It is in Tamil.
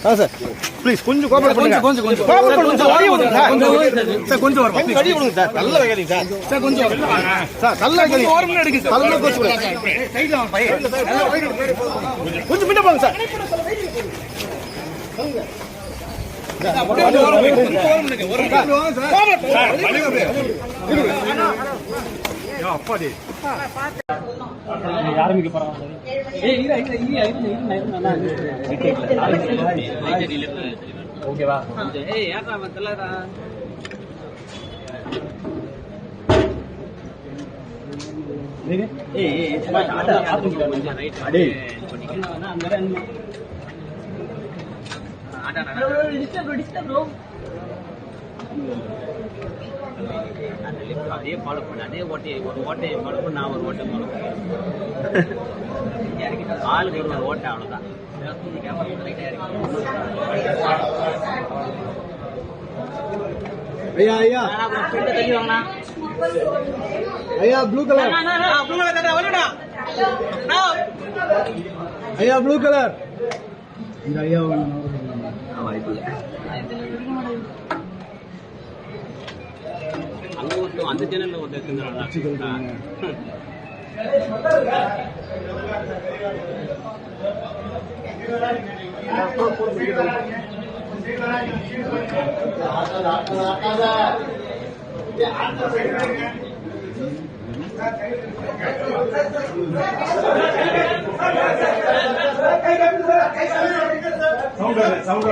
சார் ப்ளீஸ் கொஞ்சம் கோஆபரேட் பண்ணுங்க. கொஞ்சம் கோஆபரேட் பண்ணுங்க சார். வழி விடுங்க சார். கொஞ்சம் வரும். வழி விடுங்க சார். நல்ல வைக்காதீங்க சார். சார் கொஞ்சம் சார் நல்ல வைக்காதீங்க. ஒரு மினிட் எடுங்க சார். நல்ல கோச்சு விடுங்க. சைடுல வாங்க பைய. கொஞ்சம் பின்ன போங்க சார். அப்பாடி ஆரம்பிக்க போறாங்க. ஓகேவா? அதே ஃபாலோ பண்ண அதே ஓட்டையை ஃபாலோ பண்ண நான் ஒரு ஓட்டை ஃபாலோ பண்ணேன். ஆளுக்கு ஒரு ஓட்டை அவ்வளோதான். ஐயா ஐயா தள்ளி வாங்கண்ணா. ஐயா ப்ளூ கலர். ஐயா ப்ளூ கலர். இந்த ஐயா வாய்ப்பு இல்லை. அங்கே ஒருத்தர் அந்த சேனலில் ஒருத்தர் சவுண்ட்